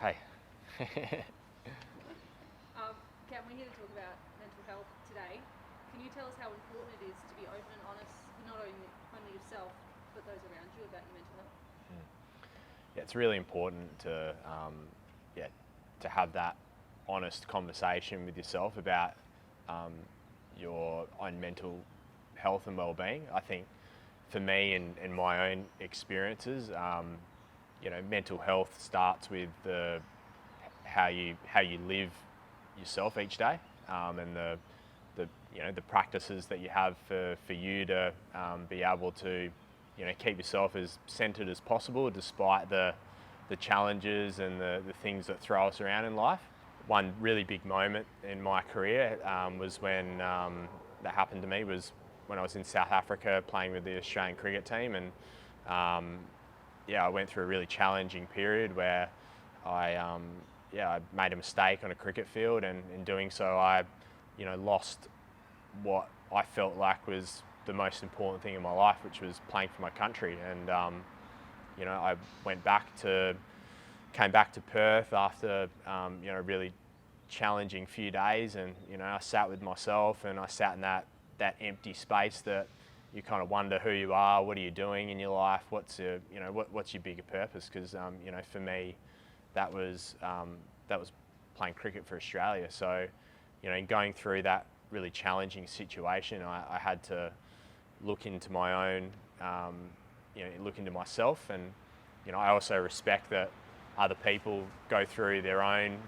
Hey. Cam, we're here to talk about mental health today. Can you tell us how important it is to be open and honest with not only yourself, but those around you about your mental health? Yeah, it's really important to have that honest conversation with yourself about um, your own mental health and well-being. I think for me and my own experiences, mental health starts with how you live yourself each day, and the practices that you have for you to be able to keep yourself as centered as possible despite the challenges and the things that throw us around in life. One really big moment in my career was when that happened to me was when I was in South Africa playing with the Australian cricket team, and I went through a really challenging period where I made a mistake on a cricket field, and in doing so I lost what I felt like was the most important thing in my life, which was playing for my country. And I came back to Perth after a really challenging few days, and I sat with myself, and I sat in that empty space that you kind of wonder who you are, what are you doing in your life, what's your bigger purpose? Because for me, that was playing cricket for Australia. So in going through that really challenging situation, I had to look into my own, look into myself, and I also respect that other people go through their own,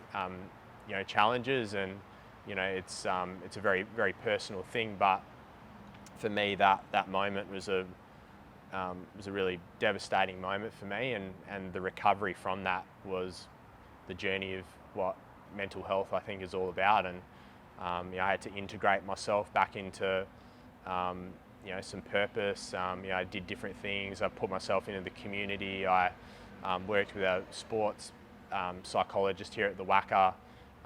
challenges, and it's a very very personal thing. But for me, that moment was a really devastating moment for me, and the recovery from that was the journey of what mental health I think is all about. And I had to integrate myself back into some purpose. I did different things. I put myself into the community. I worked with a sports psychologist here at the WACA.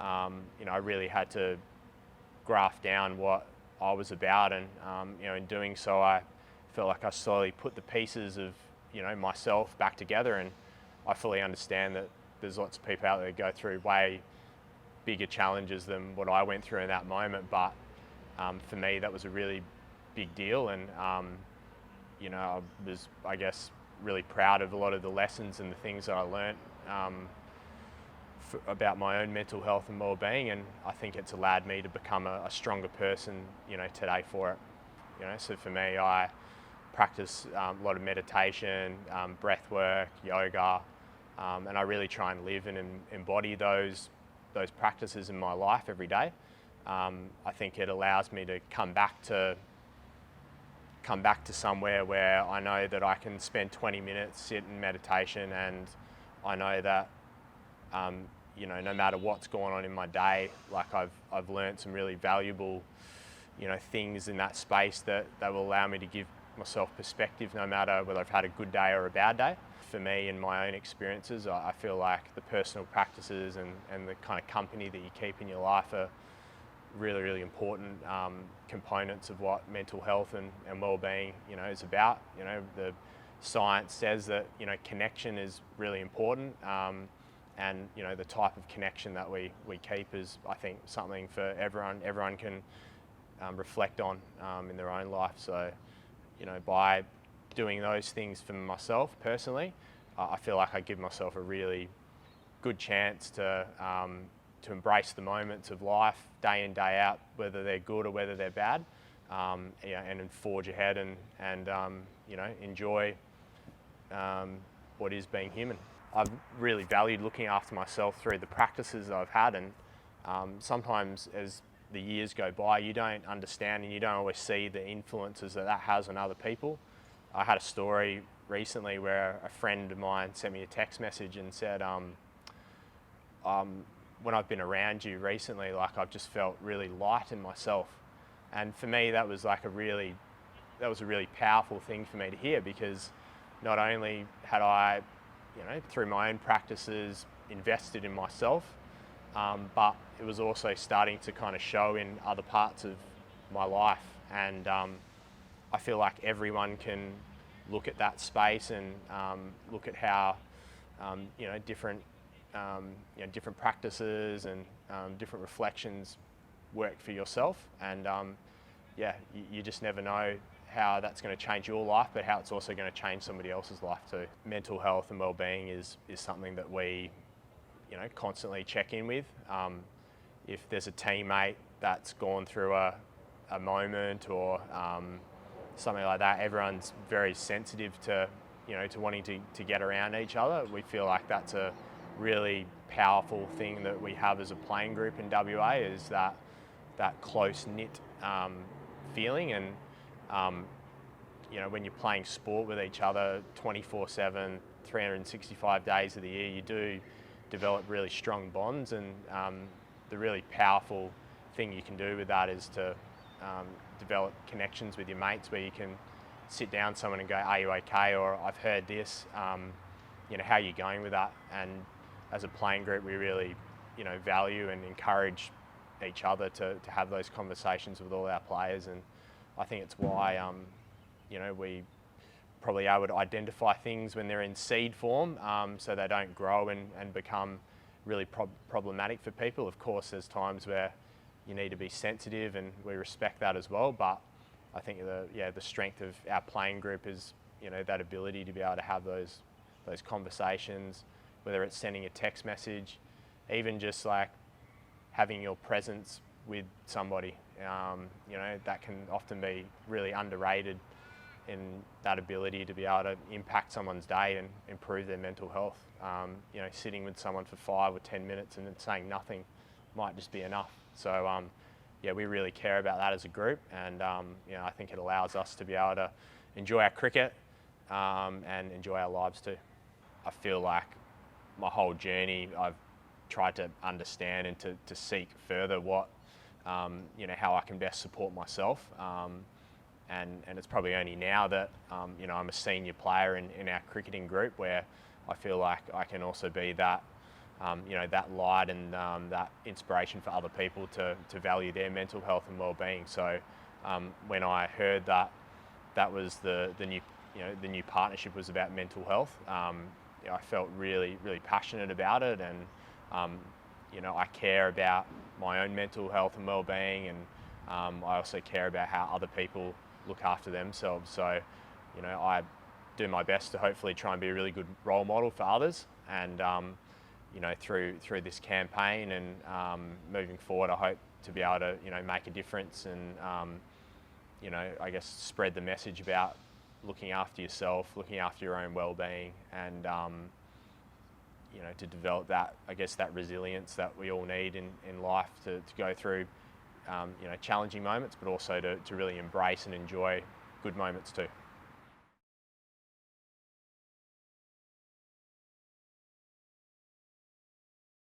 I really had to graft down what I was about, and in doing so, I felt like I slowly put the pieces of myself back together. And I fully understand that there's lots of people out there that go through way bigger challenges than what I went through in that moment. But for me, that was a really big deal, and I was, I guess, really proud of a lot of the lessons and the things that I learnt about my own mental health and well-being, and I think it's allowed me to become a stronger person today for it. So for me, I practice a lot of meditation, breath work, yoga, and I really try and live and embody those practices in my life every day. I think it allows me to come back to somewhere where I know that I can spend 20 minutes sit in meditation, and I know that no matter what's going on in my day, like I've learned some really valuable things in that space that will allow me to give myself perspective no matter whether I've had a good day or a bad day. For me, in my own experiences, I feel like the personal practices and the kind of company that you keep in your life are really, really important components of what mental health and well-being is about. The science says that connection is really important, and the type of connection that we keep is, I think, something for everyone can reflect on in their own life. So by doing those things for myself personally, I feel like I give myself a really good chance to embrace the moments of life day in, day out, whether they're good or whether they're bad, and then forge ahead and enjoy what is being human. I've really valued looking after myself through the practices that I've had, and sometimes as the years go by, you don't understand and you don't always see the influences that has on other people. I had a story recently where a friend of mine sent me a text message and said, when I've been around you recently, like I've just felt really light in myself. And for me, that was a really powerful thing for me to hear, because not only had I, through my own practices, invested in myself, but it was also starting to kind of show in other parts of my life. And I feel like everyone can look at that space and look at how different different practices and different reflections work for yourself, and you just never know how that's going to change your life, but how it's also going to change somebody else's life too. Mental health and well-being is something that we constantly check in with. If there's a teammate that's gone through a moment or something like that, everyone's very sensitive to wanting to get around each other. We feel like that's a really powerful thing that we have as a playing group in WA, is that close-knit feeling. And when you're playing sport with each other 24/7, 365 days of the year, you do develop really strong bonds, and the really powerful thing you can do with that is to develop connections with your mates, where you can sit down someone and go, "Are you okay?" Or, "I've heard this, how are you going with that?" And as a playing group, we really value and encourage each other to have those conversations with all our players. And I think it's why we probably able to identify things when they're in seed form, so they don't grow and become really problematic for people. Of course, there's times where you need to be sensitive, and we respect that as well. But I think the strength of our playing group is that ability to be able to have those conversations, whether it's sending a text message, even just like having your presence with somebody. That can often be really underrated in that ability to be able to impact someone's day and improve their mental health. Sitting with someone for 5 or 10 minutes and then saying nothing might just be enough. So we really care about that as a group, and I think it allows us to be able to enjoy our cricket and enjoy our lives too. I feel like my whole journey I've tried to understand and to seek further what how I can best support myself, and it's probably only now that I'm a senior player in our cricketing group, where I feel like I can also be that that light and that inspiration for other people to value their mental health and well-being. So when I heard that was the new partnership was about mental health, I felt really passionate about it, and I care about my own mental health and well-being, and I also care about how other people look after themselves. So I do my best to hopefully try and be a really good role model for others, and through this campaign and moving forward, I hope to be able to make a difference and I guess spread the message about looking after yourself, looking after your own well-being, and to develop that resilience that we all need in life to go through challenging moments, but also to really embrace and enjoy good moments too.